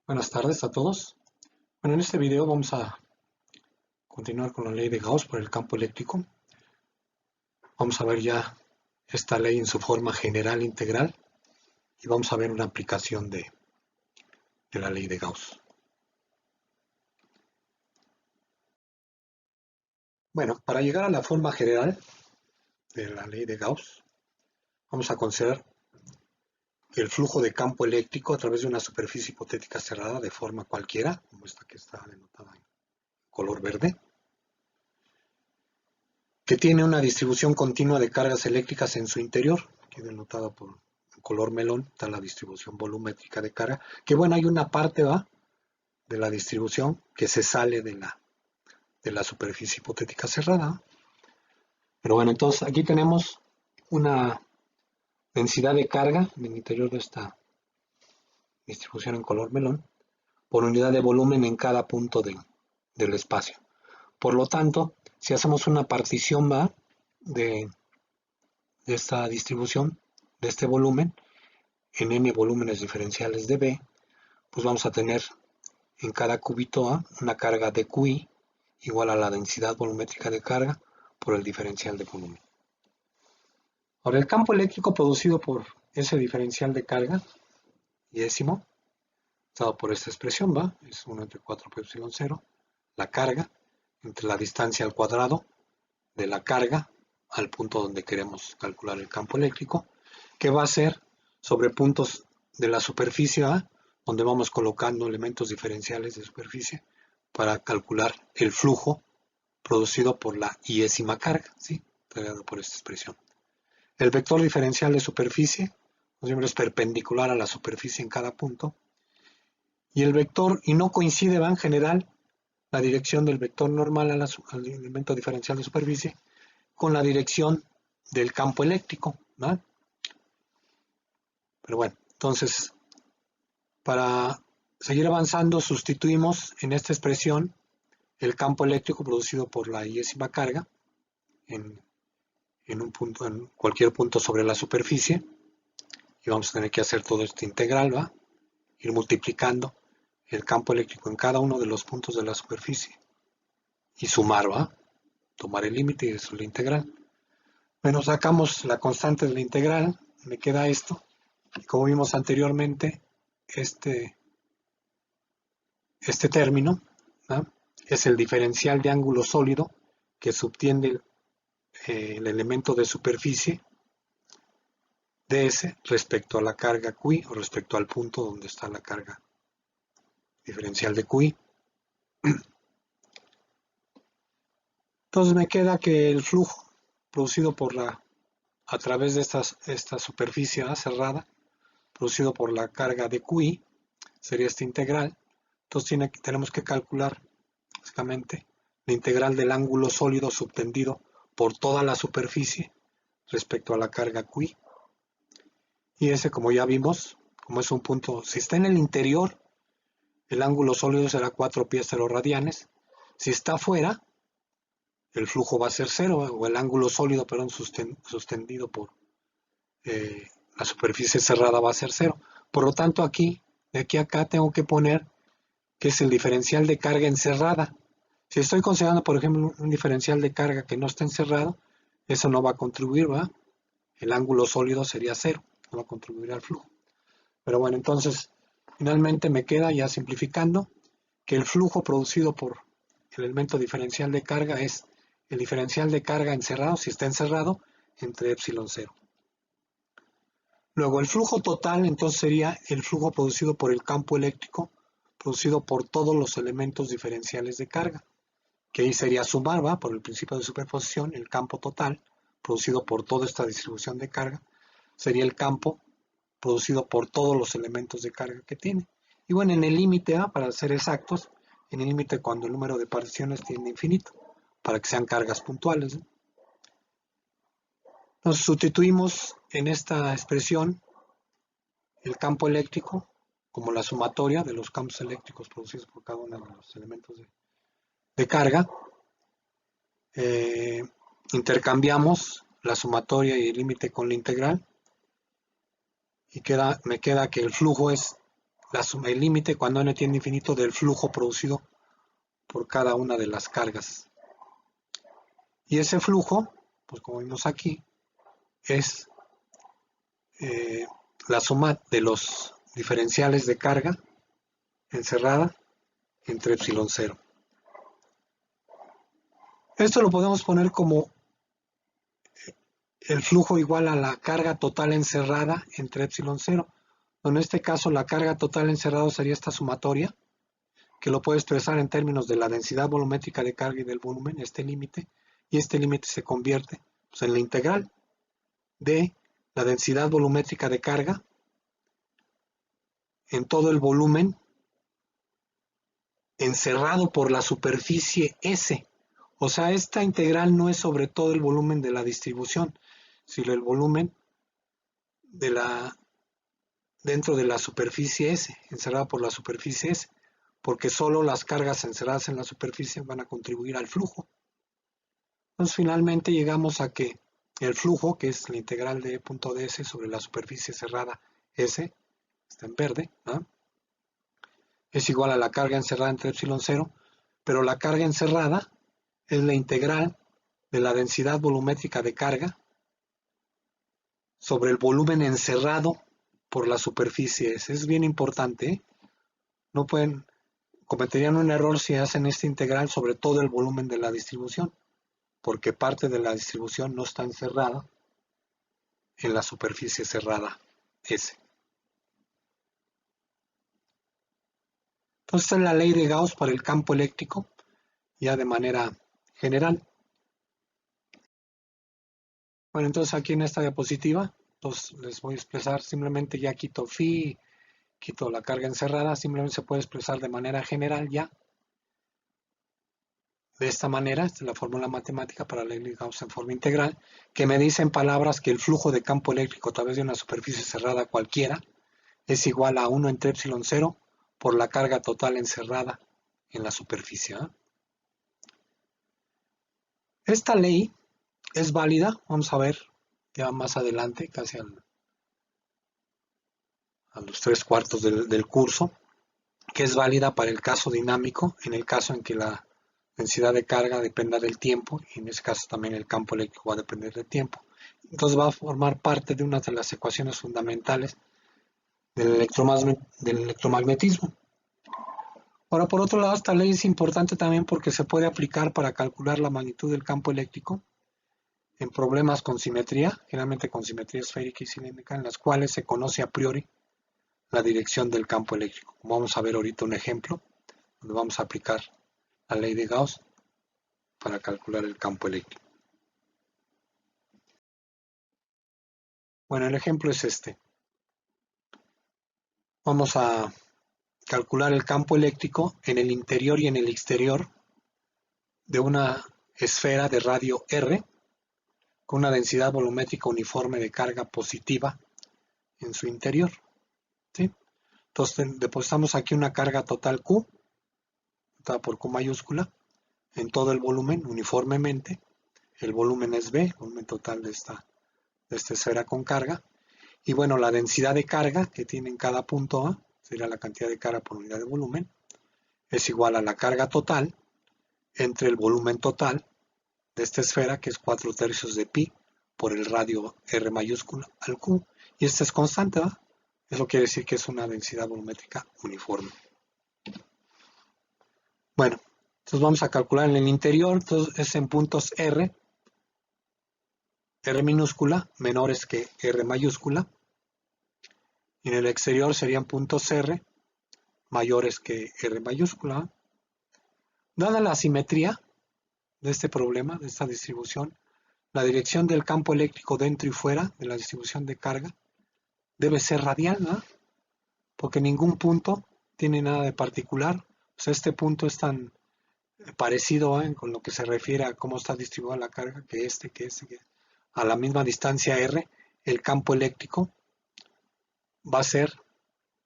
Buenas tardes a todos. Bueno, en este video vamos a continuar con la ley de Gauss por el campo eléctrico. Vamos a ver ya esta ley en su forma general integral y vamos a ver una aplicación de la ley de Gauss. Bueno, para llegar a la forma general de la ley de Gauss, vamos a considerar el flujo de campo eléctrico a través de una superficie hipotética cerrada de forma cualquiera, como esta que está denotada en color verde, que tiene una distribución continua de cargas eléctricas en su interior, aquí denotada por color melón, está la distribución volumétrica de carga, que bueno, hay una parte de la distribución que se sale de la superficie hipotética cerrada. Pero bueno, entonces aquí tenemos una densidad de carga en el interior de esta distribución en color melón por unidad de volumen en cada punto del espacio. Por lo tanto, si hacemos una partición de esta distribución, de este volumen, en n volúmenes diferenciales de B, pues vamos a tener en cada cúbito A una carga de QI igual a la densidad volumétrica de carga por el diferencial de volumen. Ahora, el campo eléctrico producido por ese diferencial de carga, décimo, dado por esta expresión, es 1 entre 4 pi epsilon 0, la carga entre la distancia al cuadrado de la carga al punto donde queremos calcular el campo eléctrico, que va a ser sobre puntos de la superficie A, donde vamos colocando elementos diferenciales de superficie para calcular el flujo producido por la iésima carga, ¿sí? Dado por esta expresión. El vector diferencial de superficie siempre es perpendicular a la superficie en cada punto, y el vector, y no coincide, en general, la dirección del vector normal al elemento diferencial de superficie con la dirección del campo eléctrico, ¿no? Pero bueno, entonces, para seguir avanzando, sustituimos en esta expresión el campo eléctrico producido por la iésima carga en cualquier punto sobre la superficie, y vamos a tener que hacer todo este integral, ir multiplicando el campo eléctrico en cada uno de los puntos de la superficie y sumar, tomar el límite y eso es la integral. Bueno, sacamos la constante de la integral, me queda esto, y como vimos anteriormente, este término, ¿no?, es el diferencial de ángulo sólido que subtiende el elemento de superficie ds respecto a la carga QI o respecto al punto donde está la carga diferencial de QI. Entonces me queda que el flujo producido a través de esta superficie cerrada, producido por la carga de QI, sería esta integral. Entonces tenemos que calcular básicamente la integral del ángulo sólido subtendido por toda la superficie respecto a la carga QI. Y ese, como ya vimos, como es un punto, si está en el interior, el ángulo sólido será 4 pi 0 radianes. Si está afuera, el flujo va a ser 0, o el ángulo sólido, perdón, sostenido por la superficie cerrada va a ser 0. Por lo tanto, aquí, de aquí a acá, tengo que poner que es el diferencial de carga encerrada. Si estoy considerando, por ejemplo, un diferencial de carga que no está encerrado, eso no va a contribuir, el ángulo sólido sería 0, no va a contribuir al flujo. Pero bueno, entonces, finalmente me queda, ya simplificando, que el flujo producido por el elemento diferencial de carga es el diferencial de carga encerrado, si está encerrado, entre epsilon 0. Luego, el flujo total, entonces, sería el flujo producido por el campo eléctrico, producido por todos los elementos diferenciales de carga, que ahí sería sumar, por el principio de superposición, el campo total, producido por toda esta distribución de carga, sería el campo producido por todos los elementos de carga que tiene. Y bueno, en el límite, para ser exactos, en el límite cuando el número de particiones tiende a infinito, para que sean cargas puntuales. Entonces sustituimos en esta expresión el campo eléctrico como la sumatoria de los campos eléctricos producidos por cada uno de los elementos de carga. Intercambiamos la sumatoria y el límite con la integral y me queda que el flujo es el límite cuando n tiende a infinito del flujo producido por cada una de las cargas. Y ese flujo, pues como vimos aquí, es la suma de los diferenciales de carga encerrada entre epsilon 0. Esto lo podemos poner como el flujo igual a la carga total encerrada entre epsilon 0. En este caso la carga total encerrada sería esta sumatoria, que lo puedo expresar en términos de la densidad volumétrica de carga y del volumen, este límite, y este límite se convierte pues, en la integral de la densidad volumétrica de carga en todo el volumen encerrado por la superficie S. O sea, esta integral no es sobre todo el volumen de la distribución, sino el volumen dentro de la superficie S, encerrada por la superficie S, porque solo las cargas encerradas en la superficie van a contribuir al flujo. Entonces, finalmente llegamos a que el flujo, que es la integral de punto ds sobre la superficie cerrada S, está en verde, ¿no? Es igual a la carga encerrada entre epsilon 0, pero la carga encerrada es la integral de la densidad volumétrica de carga sobre el volumen encerrado por la superficie S. Es bien importante, ¿eh? No cometerían un error si hacen esta integral sobre todo el volumen de la distribución, porque parte de la distribución no está encerrada en la superficie cerrada S. Entonces, esta es la ley de Gauss para el campo eléctrico, ya de manera general. Bueno, entonces aquí en esta diapositiva, pues les voy a expresar simplemente ya quito phi, quito la carga encerrada, simplemente se puede expresar de manera general ya. De esta manera, esta es la fórmula matemática para la ley de Gauss en forma integral, que me dice en palabras que el flujo de campo eléctrico a través de una superficie cerrada cualquiera es igual a 1 entre epsilon 0 por la carga total encerrada en la superficie, ¿eh? Esta ley es válida, vamos a ver ya más adelante, casi a los 3/4 del curso, que es válida para el caso dinámico, en el caso en que la densidad de carga dependa del tiempo, y en ese caso también el campo eléctrico va a depender del tiempo. Entonces va a formar parte de una de las ecuaciones fundamentales del electromagnetismo. Ahora, por otro lado, esta ley es importante también porque se puede aplicar para calcular la magnitud del campo eléctrico en problemas con simetría, generalmente con simetría esférica y cilíndrica, en las cuales se conoce a priori la dirección del campo eléctrico. Vamos a ver ahorita un ejemplo donde vamos a aplicar la ley de Gauss para calcular el campo eléctrico. Bueno, el ejemplo es este. Vamos a calcular el campo eléctrico en el interior y en el exterior de una esfera de radio R con una densidad volumétrica uniforme de carga positiva en su interior, ¿sí? Entonces depositamos aquí una carga total Q, por Q mayúscula, en todo el volumen uniformemente. El volumen es B, el volumen total de esta esfera con carga. Y bueno, la densidad de carga que tiene en cada punto A, sería la cantidad de carga por unidad de volumen, es igual a la carga total entre el volumen total de esta esfera, que es 4/3 de pi por el radio R mayúscula al Q, y esta es constante, ¿verdad? Eso quiere decir que es una densidad volumétrica uniforme. Bueno, entonces vamos a calcular en el interior, entonces es en puntos R minúscula menores que R mayúscula, y en el exterior serían puntos R mayores que R mayúscula. Dada la simetría de este problema, de esta distribución, la dirección del campo eléctrico dentro y fuera de la distribución de carga debe ser radial, ¿no? Porque ningún punto tiene nada de particular. O sea, este punto es tan parecido, ¿eh?, con lo que se refiere a cómo está distribuida la carga, que a la misma distancia R, el campo eléctrico va a ser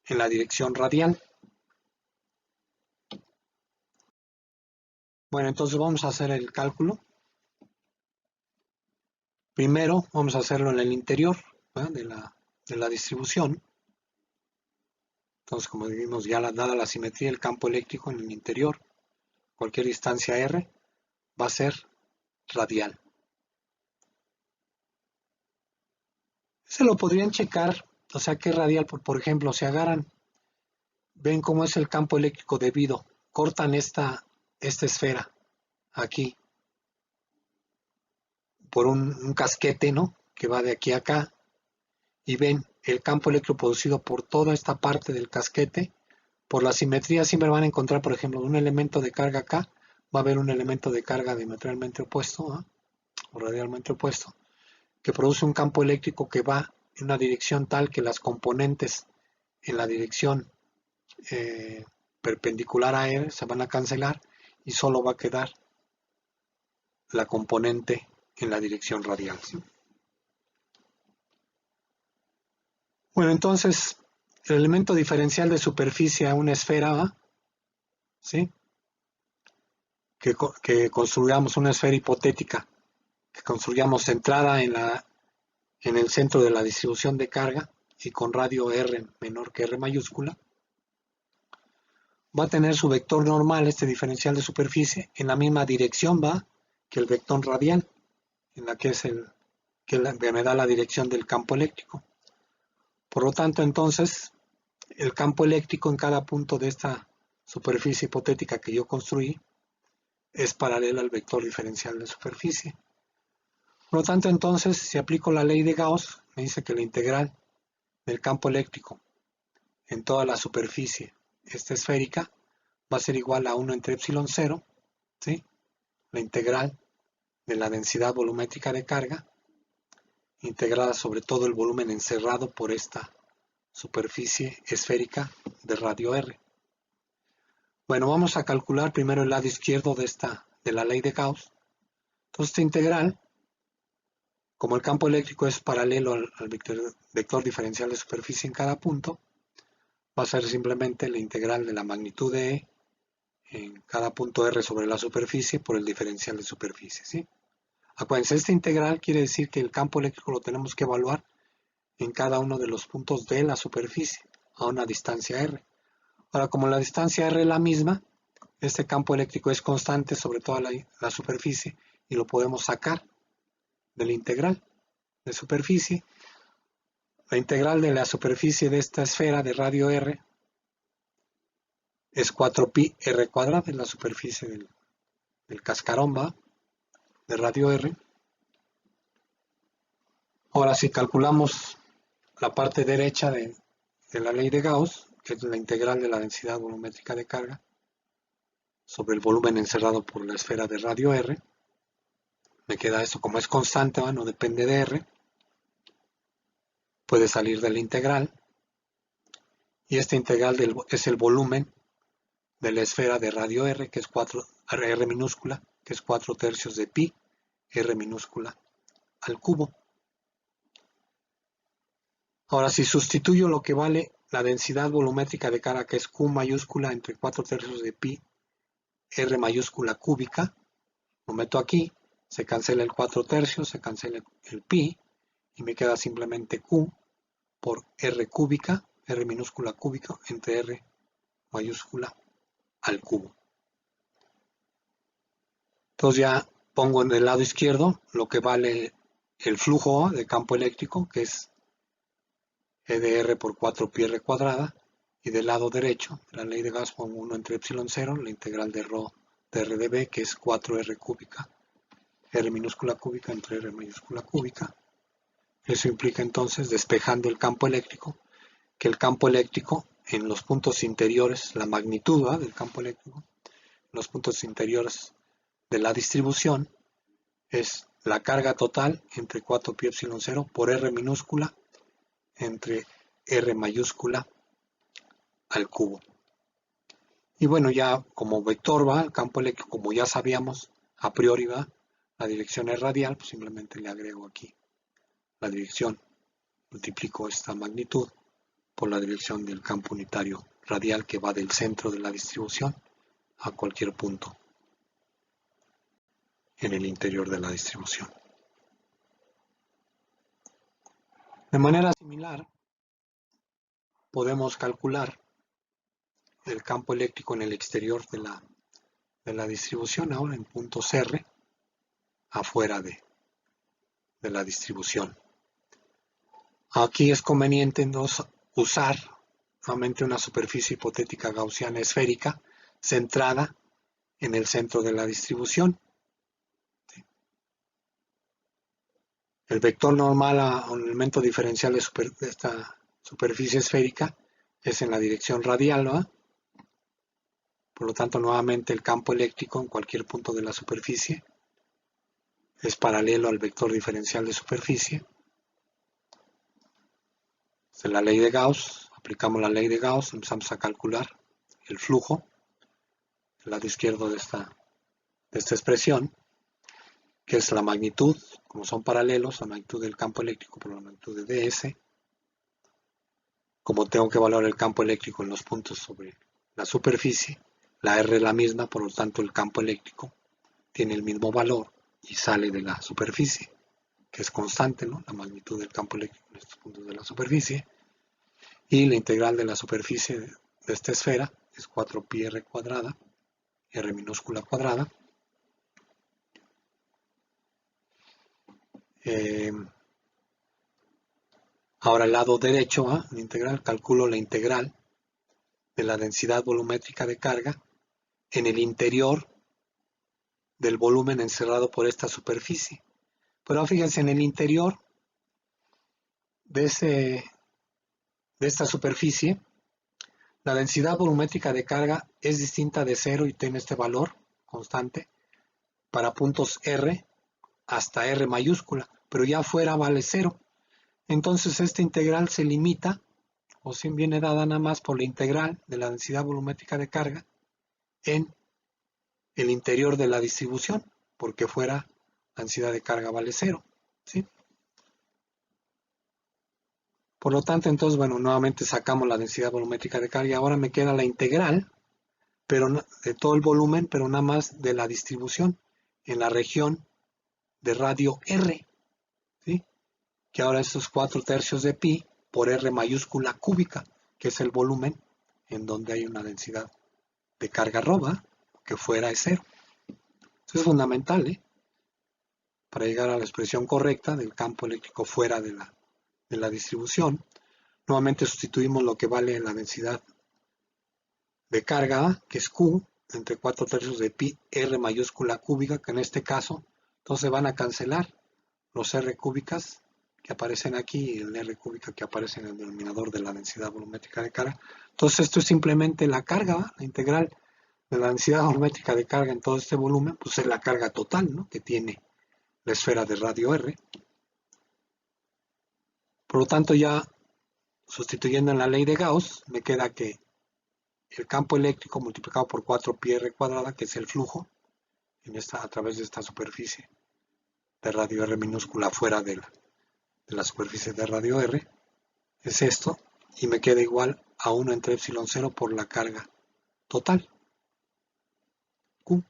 en la dirección radial. Bueno, entonces vamos a hacer el cálculo. Primero vamos a hacerlo en el interior, ¿verdad?, de la distribución. Entonces, como dijimos, ya dada la simetría del campo eléctrico en el interior, cualquier distancia r va a ser radial. Se lo podrían checar, o sea, que radial, por ejemplo, si agarran, ven cómo es el campo eléctrico debido, cortan esta esfera aquí por un casquete, ¿no? Que va de aquí a acá, y ven el campo eléctrico producido por toda esta parte del casquete. Por la simetría siempre van a encontrar, por ejemplo, un elemento de carga acá, va a haber un elemento de carga diametralmente opuesto, ¿eh? O radialmente opuesto, que produce un campo eléctrico que va en una dirección tal que las componentes en la dirección perpendicular a él se van a cancelar y solo va a quedar la componente en la dirección radial, ¿sí? Bueno, entonces el elemento diferencial de superficie a una esfera, ¿sí? Que construyamos una esfera hipotética, que construyamos centrada en el centro de la distribución de carga y con radio R menor que R mayúscula, va a tener su vector normal, este diferencial de superficie, en la misma dirección va que el vector radial, en la que es que me da la dirección del campo eléctrico. Por lo tanto, entonces, el campo eléctrico en cada punto de esta superficie hipotética que yo construí es paralelo al vector diferencial de superficie. Por lo tanto, entonces, si aplico la ley de Gauss, me dice que la integral del campo eléctrico en toda la superficie esférica va a ser igual a 1 entre epsilon 0, ¿sí? La integral de la densidad volumétrica de carga, integrada sobre todo el volumen encerrado por esta superficie esférica de radio R. Bueno, vamos a calcular primero el lado izquierdo de la ley de Gauss. Entonces, esta integral, como el campo eléctrico es paralelo al vector diferencial de superficie en cada punto, va a ser simplemente la integral de la magnitud de E en cada punto R sobre la superficie por el diferencial de superficie, ¿sí? Acuérdense, esta integral quiere decir que el campo eléctrico lo tenemos que evaluar en cada uno de los puntos de la superficie a una distancia R. Ahora, como la distancia R es la misma, este campo eléctrico es constante sobre toda la superficie y lo podemos sacar de la integral de superficie. La integral de la superficie de esta esfera de radio R es 4pi r cuadrado, en la superficie del cascarón, ¿va? De radio R. Ahora, si calculamos la parte derecha de la ley de Gauss, que es la integral de la densidad volumétrica de carga sobre el volumen encerrado por la esfera de radio R, me queda esto, como es constante, ¿va? No depende de R, puede salir de la integral, y esta integral es el volumen de la esfera de radio R, que es 4, R minúscula, que es 4/3 de pi, R minúscula al cubo. Ahora, si sustituyo lo que vale la densidad volumétrica de carga, que es Q mayúscula entre 4/3 de pi, R mayúscula cúbica, lo meto aquí, se cancela el 4/3, se cancela el pi, y me queda simplemente Q por R cúbica, R minúscula cúbica, entre R mayúscula al cubo. Entonces ya pongo en el lado izquierdo lo que vale el flujo de campo eléctrico, que es E de R por 4pi r cuadrada, y del lado derecho, la ley de Gauss, pongo 1 entre epsilon 0, la integral de ρ de R de B, que es 4R cúbica, R minúscula cúbica entre R mayúscula cúbica. Eso implica entonces, despejando el campo eléctrico, que el campo eléctrico en los puntos interiores, la magnitud, ¿va? Del campo eléctrico, en los puntos interiores de la distribución, es la carga total entre 4pi epsilon 0 por R minúscula entre R mayúscula al cubo. Y bueno, ya como vector, va, el campo eléctrico, como ya sabíamos, a priori va, la dirección es radial, pues simplemente le agrego aquí la dirección, multiplico esta magnitud por la dirección del campo unitario radial que va del centro de la distribución a cualquier punto en el interior de la distribución. De manera similar, podemos calcular del campo eléctrico en el exterior de la distribución, ahora en puntos R, afuera de la distribución. Aquí es conveniente entonces usar nuevamente una superficie hipotética gaussiana esférica centrada en el centro de la distribución. El vector normal a un elemento diferencial de esta superficie esférica es en la dirección radial, ¿no? Por lo tanto, nuevamente el campo eléctrico en cualquier punto de la superficie es paralelo al vector diferencial de superficie. Es la ley de Gauss, aplicamos la ley de Gauss, empezamos a calcular el flujo del lado izquierdo de esta expresión, que es la magnitud, como son paralelos, la magnitud del campo eléctrico por la magnitud de ds. Como tengo que evaluar el campo eléctrico en los puntos sobre la superficie, la R es la misma, por lo tanto el campo eléctrico tiene el mismo valor y sale de la superficie, que es constante, ¿no? La magnitud del campo eléctrico en estos puntos de la superficie. Y la integral de la superficie de esta esfera es 4pi r cuadrada, r minúscula cuadrada. Ahora al lado derecho, la integral, calculo la integral de la densidad volumétrica de carga en el interior del volumen encerrado por esta superficie. Pero fíjense, en el interior de esta superficie, la densidad volumétrica de carga es distinta de 0 y tiene este valor constante para puntos R hasta R mayúscula, pero ya afuera vale 0. Entonces esta integral se limita, o si viene dada nada más por la integral de la densidad volumétrica de carga en el interior de la distribución, porque fuera la densidad de carga vale 0, ¿sí? Por lo tanto, entonces, bueno, nuevamente sacamos la densidad volumétrica de carga y ahora me queda la integral, pero de todo el volumen, pero nada más de la distribución en la región de radio R, ¿sí? Que ahora estos 4/3 de pi por R mayúscula cúbica, que es el volumen en donde hay una densidad de carga arroba, que fuera es 0. Eso es fundamental, para llegar a la expresión correcta del campo eléctrico fuera de la distribución. Nuevamente sustituimos lo que vale la densidad de carga, que es Q, entre 4/3 de pi R mayúscula cúbica, que en este caso, entonces van a cancelar los R cúbicas que aparecen aquí y el R cúbica que aparece en el denominador de la densidad volumétrica de carga. Entonces esto es simplemente la carga, la integral de la densidad volumétrica de carga en todo este volumen, pues es la carga total, ¿no?, que tiene la esfera de radio R. Por lo tanto, ya sustituyendo en la ley de Gauss, me queda que el campo eléctrico multiplicado por 4pi r cuadrada, que es el flujo a través de esta superficie de radio R minúscula fuera de la superficie de radio R, es esto, y me queda igual a 1 entre epsilon 0 por la carga total, Q.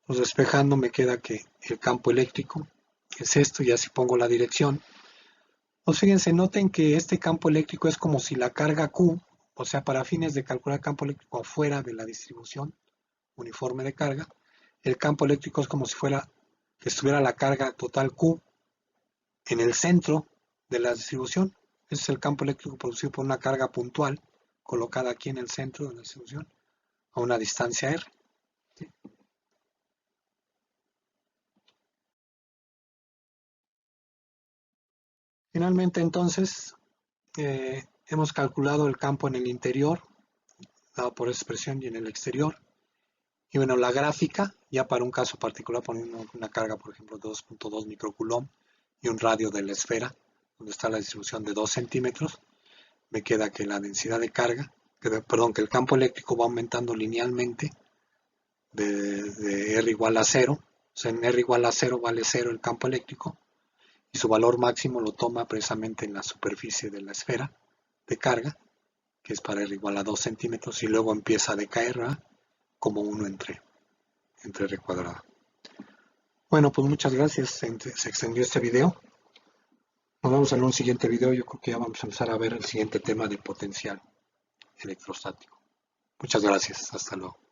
Pues despejando me queda que el campo eléctrico es esto, y así pongo la dirección. Pues fíjense, noten que este campo eléctrico es como si la carga Q, o sea, para fines de calcular campo eléctrico afuera de la distribución uniforme de carga, el campo eléctrico es como si estuviera la carga total Q en el centro de la distribución. Ese es el campo eléctrico producido por una carga puntual colocada aquí en el centro de la distribución a una distancia R. ¿Sí? Finalmente, entonces, hemos calculado el campo en el interior, dado por esa expresión, y en el exterior. Y bueno, la gráfica, ya para un caso particular, poniendo una carga, por ejemplo, de 2.2 microcoulomb y un radio de la esfera, donde está la distribución de 2 centímetros, me queda que la densidad de carga, que el campo eléctrico va aumentando linealmente de R igual a 0. O sea, en R igual a 0 vale 0 el campo eléctrico, y su valor máximo lo toma precisamente en la superficie de la esfera de carga, que es para R igual a 2 centímetros, y luego empieza a decaer, ¿verdad?, como 1 entre R cuadrado. Bueno, pues muchas gracias, se extendió este video. Nos vemos en un siguiente video. Yo creo que ya vamos a empezar a ver el siguiente tema de potencial. electrostático. Muchas gracias. Hasta luego.